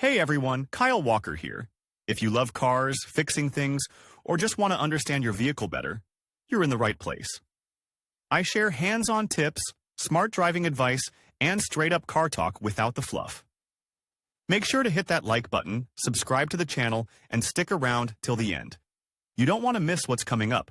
Hey everyone, Kyle Walker here. If you love cars, fixing things, or just want to understand your vehicle better, you're in the right place. I share hands-on tips, smart driving advice, and straight-up car talk without the fluff. Make sure to hit that like button, subscribe to the channel, and stick around till the end. You don't want to miss what's coming up.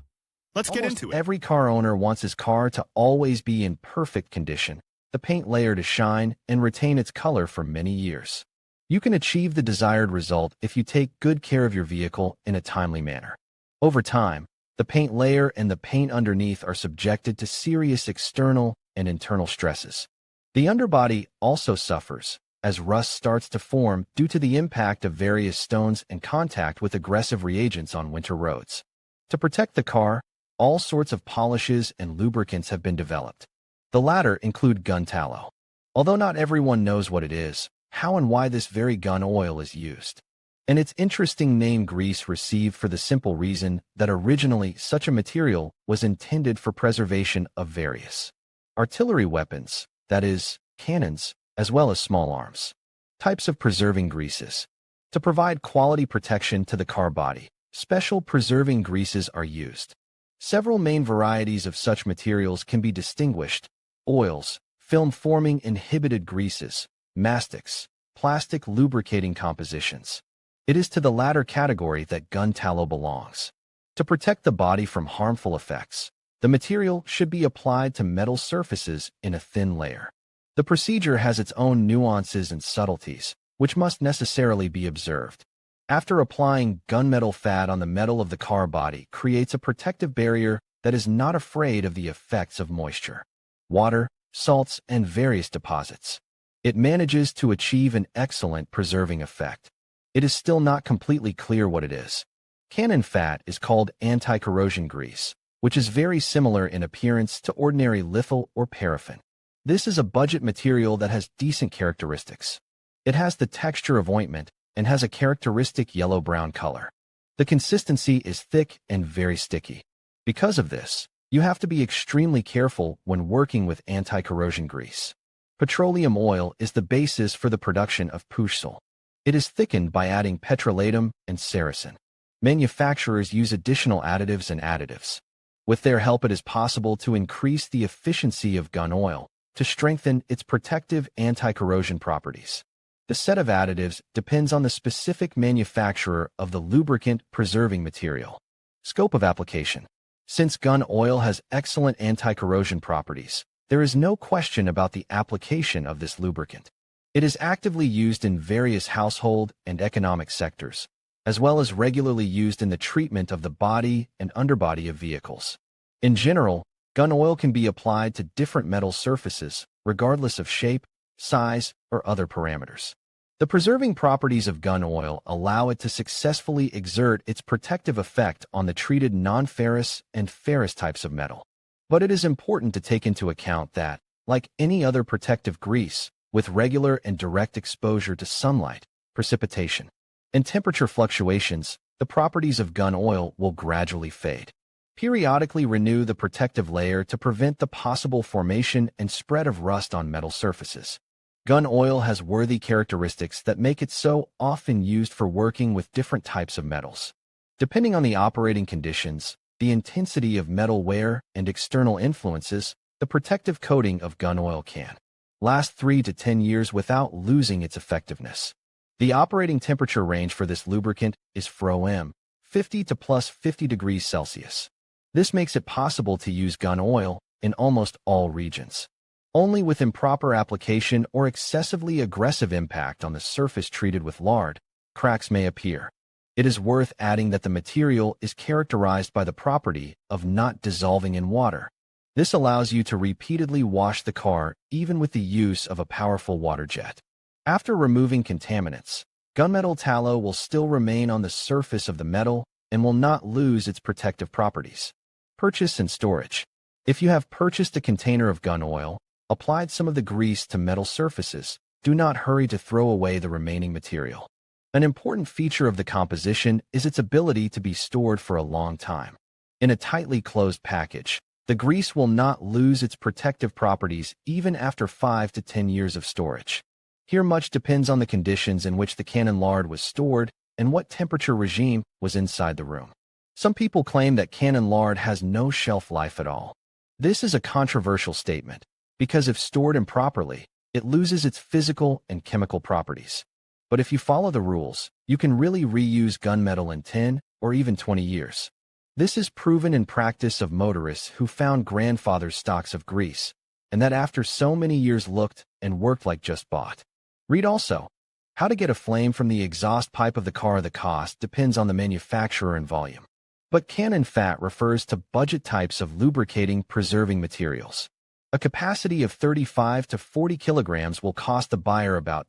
Let's get into it. Every car owner wants his car to always be in perfect condition, the paint layer to shine and retain its color for many years. You can achieve the desired result if you take good care of your vehicle in a timely manner. Over time, the paint layer and the paint underneath are subjected to serious external and internal stresses. The underbody also suffers, as rust starts to form due to the impact of various stones and contact with aggressive reagents on winter roads. To protect the car, all sorts of polishes and lubricants have been developed. The latter include gun tallow. Although not everyone knows what it is, how and why this very gun oil is used. And its interesting name grease received for the simple reason that originally such a material was intended for preservation of various artillery weapons, that is, cannons, as well as small arms. Types of preserving greases. To provide quality protection to the car body, special preserving greases are used. Several main varieties of such materials can be distinguished: oils, film-forming inhibited greases, mastics, plastic lubricating compositions. It is to the latter category that gun tallow belongs. To protect the body from harmful effects, the material should be applied to metal surfaces in a thin layer. The procedure has its own nuances and subtleties, which must necessarily be observed. After applying gunmetal fat on the metal of the car body creates a protective barrier that is not afraid of the effects of moisture, water, salts, and various deposits. It manages to achieve an excellent preserving effect. It is still not completely clear what it is. Cannon fat is called anti-corrosion grease, which is very similar in appearance to ordinary lithyl or paraffin. This is a budget material that has decent characteristics. It has the texture of ointment and has a characteristic yellow-brown color. The consistency is thick and very sticky. Because of this, you have to be extremely careful when working with anti-corrosion grease. Petroleum oil is the basis for the production of pushsul. It is thickened by adding petrolatum and salicin. Manufacturers use additional additives and additives. With their help, it is possible to increase the efficiency of gun oil to strengthen its protective anti-corrosion properties. The set of additives depends on the specific manufacturer of the lubricant preserving material. Scope of application. Since gun oil has excellent anti-corrosion properties, there is no question about the application of this lubricant. It is actively used in various household and economic sectors, as well as regularly used in the treatment of the body and underbody of vehicles. In general, gun oil can be applied to different metal surfaces, regardless of shape, size, or other parameters. The preserving properties of gun oil allow it to successfully exert its protective effect on the treated non-ferrous and ferrous types of metal. But it is important to take into account that, like any other protective grease, with regular and direct exposure to sunlight, precipitation, and temperature fluctuations, the properties of gun oil will gradually fade. Periodically renew the protective layer to prevent the possible formation and spread of rust on metal surfaces. Gun oil has worthy characteristics that make it so often used for working with different types of metals. Depending on the operating conditions, the intensity of metal wear, and external influences, the protective coating of gun oil can last 3 to 10 years without losing its effectiveness. The operating temperature range for this lubricant is from 50 to plus 50 degrees Celsius. This makes it possible to use gun oil in almost all regions. Only with improper application or excessively aggressive impact on the surface treated with lard, cracks may appear. It is worth adding that the material is characterized by the property of not dissolving in water. This allows you to repeatedly wash the car even with the use of a powerful water jet. After removing contaminants, gunmetal tallow will still remain on the surface of the metal and will not lose its protective properties. Purchase and storage. If you have purchased a container of gun oil, applied some of the grease to metal surfaces, do not hurry to throw away the remaining material. An important feature of the composition is its ability to be stored for a long time. In a tightly closed package, the grease will not lose its protective properties even after 5 to 10 years of storage. Here much depends on the conditions in which the cannon lard was stored and what temperature regime was inside the room. Some people claim that cannon lard has no shelf life at all. This is a controversial statement, because if stored improperly, it loses its physical and chemical properties. But if you follow the rules, you can really reuse gunmetal in 10 or even 20 years. This is proven in practice of motorists who found grandfather's stocks of grease, and that after so many years looked and worked like just bought. Read also, how to get a flame from the exhaust pipe of the car. The cost depends on the manufacturer and volume. But cannon fat refers to budget types of lubricating preserving materials. A capacity of 35 to 40 kilograms will cost the buyer about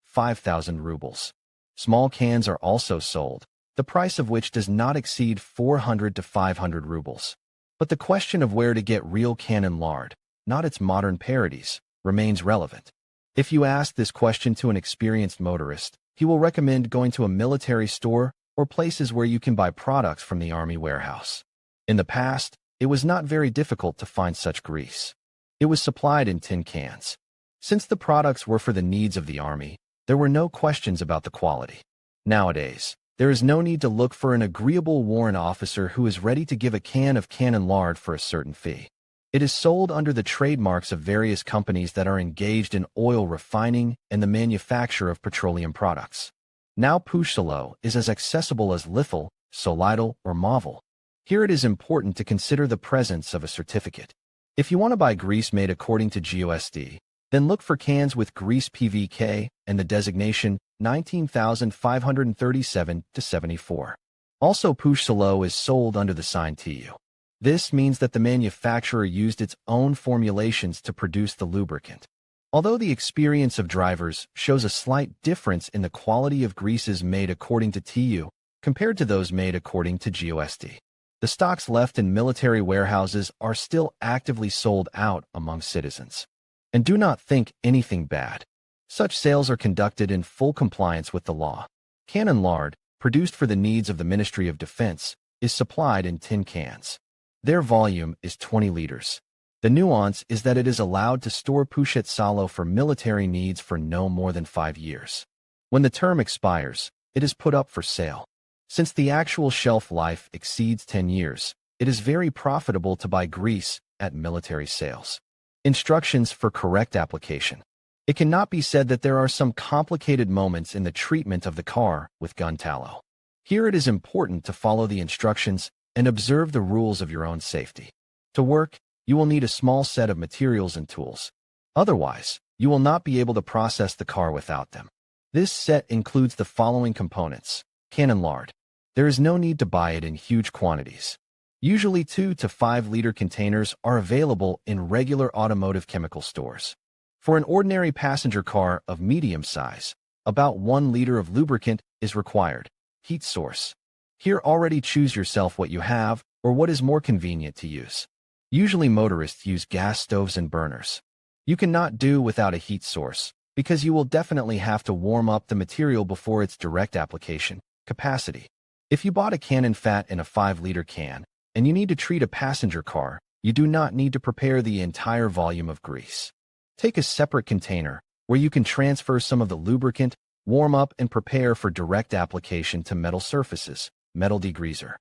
5,000 rubles. Small cans are also sold, the price of which does not exceed 400 to 500 rubles. But the question of where to get real cannon lard, not its modern parodies, remains relevant. If you ask this question to an experienced motorist, he will recommend going to a military store or places where you can buy products from the army warehouse. In the past, it was not very difficult to find such grease. It was supplied in tin cans. Since the products were for the needs of the army, there were no questions about the quality. Nowadays, there is no need to look for an agreeable warrant officer who is ready to give a can of cannon lard for a certain fee. It is sold under the trademarks of various companies that are engaged in oil refining and the manufacture of petroleum products. Now Tallow is as accessible as lithyl, solidal, or Mauval. Here it is important to consider the presence of a certificate. If you want to buy grease made according to GOSD, then look for cans with grease PVK and the designation 19,537-74. Also Tallow is sold under the sign TU. This means that the manufacturer used its own formulations to produce the lubricant. Although the experience of drivers shows a slight difference in the quality of greases made according to TU compared to those made according to GOSD, the stocks left in military warehouses are still actively sold out among citizens. And do not think anything bad. Such sales are conducted in full compliance with the law. Cannon lard, produced for the needs of the Ministry of Defense, is supplied in tin cans. Their volume is 20 liters. The nuance is that it is allowed to store Tallow for military needs for no more than 5 years. When the term expires, it is put up for sale. Since the actual shelf life exceeds 10 years, it is very profitable to buy grease at military sales. Instructions for correct application. It cannot be said that there are some complicated moments in the treatment of the car with gun tallow. Here it is important to follow the instructions and observe the rules of your own safety. To work, you will need a small set of materials and tools. Otherwise, you will not be able to process the car without them. This set includes the following components. Cannon lard. There is no need to buy it in huge quantities. Usually 2 to 5 liter containers are available in regular automotive chemical stores. For an ordinary passenger car of medium size, about 1 liter of lubricant is required. Heat source. Here already choose yourself what you have or what is more convenient to use. Usually motorists use gas stoves and burners. You cannot do without a heat source because you will definitely have to warm up the material before its direct application. Capacity. If you bought a cannon fat in a 5-liter can and you need to treat a passenger car, you do not need to prepare the entire volume of grease. Take a separate container where you can transfer some of the lubricant, warm up and prepare for direct application to metal surfaces. Metal degreaser.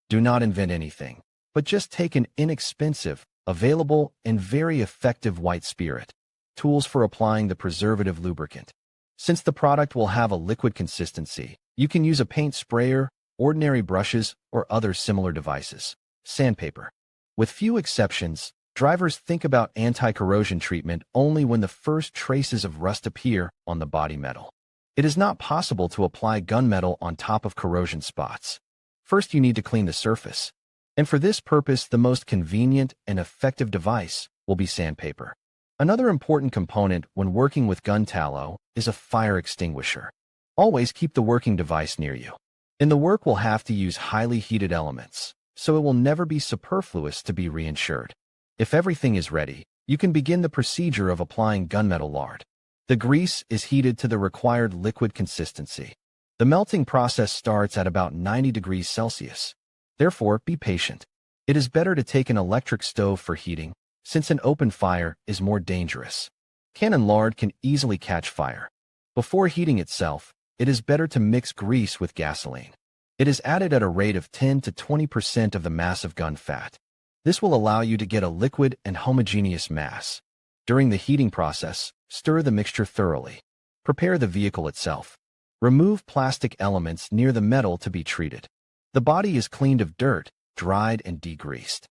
Do not invent anything, but just take an inexpensive, available, and very effective white spirit. Tools for applying the preservative lubricant. Since the product will have a liquid consistency, you can use a paint sprayer, ordinary brushes, or other similar devices. Sandpaper. With few exceptions, drivers think about anti-corrosion treatment only when the first traces of rust appear on the body metal. It is not possible to apply gunmetal on top of corrosion spots. First, you need to clean the surface. And for this purpose, the most convenient and effective device will be sandpaper. Another important component when working with gun tallow is a fire extinguisher. Always keep the working device near you. In the work, we'll have to use highly heated elements, so it will never be superfluous to be reinsured. If everything is ready, you can begin the procedure of applying gunmetal lard. The grease is heated to the required liquid consistency. The melting process starts at about 90 degrees Celsius. Therefore, be patient. It is better to take an electric stove for heating, since an open fire is more dangerous. Cannon lard can easily catch fire. Before heating itself, it is better to mix grease with gasoline. It is added at a rate of 10 to 20% of the mass of gun fat. This will allow you to get a liquid and homogeneous mass. During the heating process, stir the mixture thoroughly. Prepare the vehicle itself. Remove plastic elements near the metal to be treated. The body is cleaned of dirt, dried, and degreased.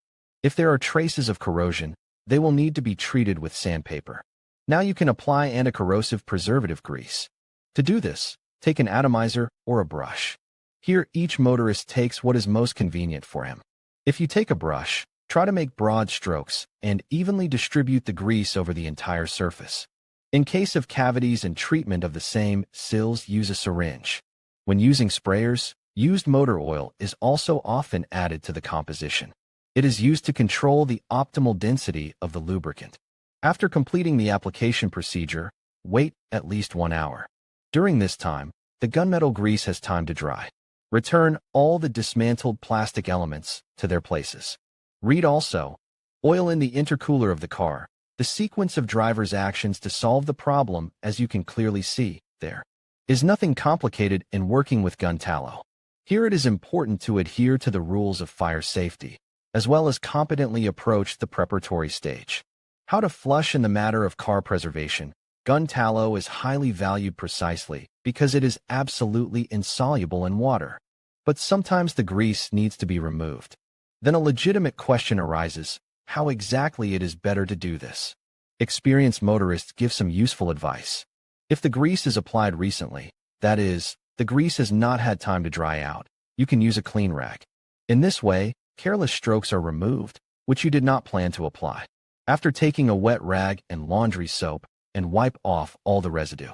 If there are traces of corrosion, they will need to be treated with sandpaper. Now you can apply anti-corrosive preservative grease. To do this, take an atomizer or a brush. Here, each motorist takes what is most convenient for him. If you take a brush, try to make broad strokes and evenly distribute the grease over the entire surface. In case of cavities and treatment of the same sills, use a syringe. When using sprayers, used motor oil is also often added to the composition. It is used to control the optimal density of the lubricant. After completing the application procedure, wait at least 1 hour. During this time, the gunmetal grease has time to dry. Return all the dismantled plastic elements to their places. Read also, oil in the intercooler of the car, the sequence of driver's actions to solve the problem. As you can clearly see, there is nothing complicated in working with gun tallow. Here it is important to adhere to the rules of fire safety, as well as competently approach the preparatory stage. How to flush in the matter of car preservation. Gun tallow is highly valued precisely because it is absolutely insoluble in water. But sometimes the grease needs to be removed. Then a legitimate question arises, how exactly it is better to do this? Experienced motorists give some useful advice. If the grease is applied recently, that is, the grease has not had time to dry out, you can use a clean rag. In this way, careless strokes are removed, which you did not plan to apply. After taking a wet rag and laundry soap, and wipe off all the residue.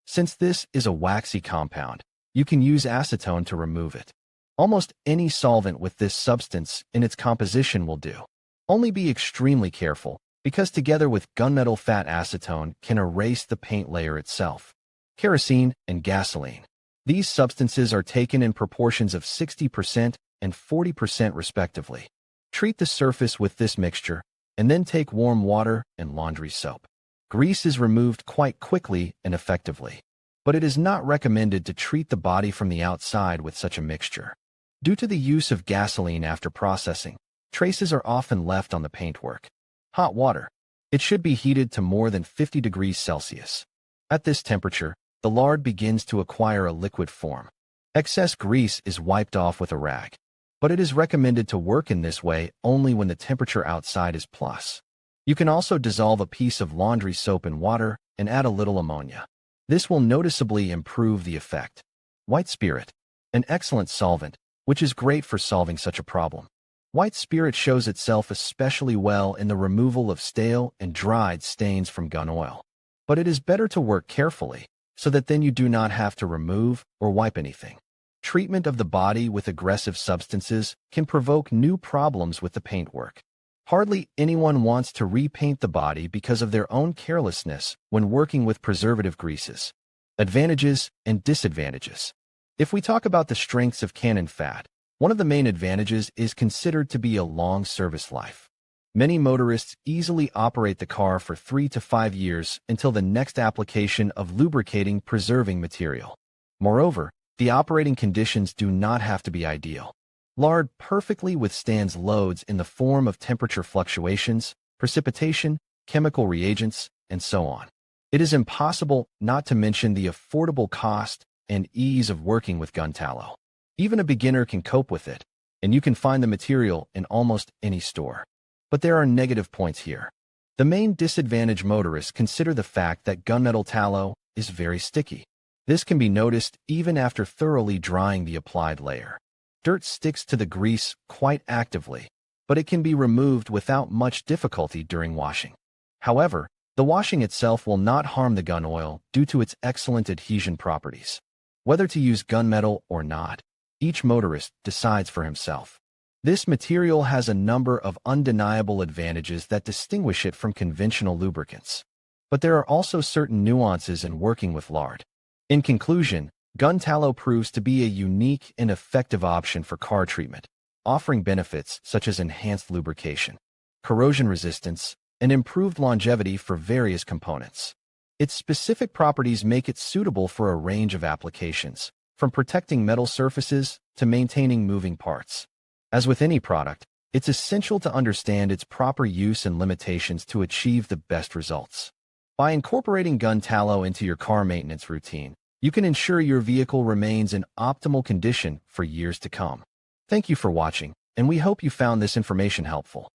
Since this is a waxy compound, you can use acetone to remove it. Almost any solvent with this substance in its composition will do. Only be extremely careful, because together with gunmetal fat, acetone can erase the paint layer itself. Kerosene and gasoline. These substances are taken in proportions of 60% and 40% respectively. Treat the surface with this mixture, and then take warm water and laundry soap. Grease is removed quite quickly and effectively, but it is not recommended to treat the body from the outside with such a mixture. Due to the use of gasoline after processing, traces are often left on the paintwork. Hot water. It should be heated to more than 50 degrees Celsius. At this temperature, the lard begins to acquire a liquid form. Excess grease is wiped off with a rag, but it is recommended to work in this way only when the temperature outside is plus. You can also dissolve a piece of laundry soap in water and add a little ammonia. This will noticeably improve the effect. White spirit. An excellent solvent, which is great for solving such a problem. White spirit shows itself especially well in the removal of stale and dried stains from gun oil. But it is better to work carefully, so that then you do not have to remove or wipe anything. Treatment of the body with aggressive substances can provoke new problems with the paintwork. Hardly anyone wants to repaint the body because of their own carelessness when working with preservative greases. Advantages and disadvantages. If we talk about the strengths of cannon fat, one of the main advantages is considered to be a long service life. Many motorists easily operate the car for 3 to 5 years until the next application of lubricating preserving material. Moreover, the operating conditions do not have to be ideal. Lard perfectly withstands loads in the form of temperature fluctuations, precipitation, chemical reagents, and so on. It is impossible not to mention the affordable cost and ease of working with gun tallow. Even a beginner can cope with it, and you can find the material in almost any store. But there are negative points here. The main disadvantage motorists consider the fact that gunmetal tallow is very sticky. This can be noticed even after thoroughly drying the applied layer. Dirt sticks to the grease quite actively, but it can be removed without much difficulty during washing. However, the washing itself will not harm the gun oil due to its excellent adhesion properties. Whether to use gunmetal or not, each motorist decides for himself. This material has a number of undeniable advantages that distinguish it from conventional lubricants. But there are also certain nuances in working with lard. In conclusion, gun tallow proves to be a unique and effective option for car treatment, offering benefits such as enhanced lubrication, corrosion resistance, and improved longevity for various components. Its specific properties make it suitable for a range of applications, from protecting metal surfaces to maintaining moving parts. As with any product, it's essential to understand its proper use and limitations to achieve the best results. By incorporating gun tallow into your car maintenance routine, you can ensure your vehicle remains in optimal condition for years to come. Thank you for watching, and we hope you found this information helpful.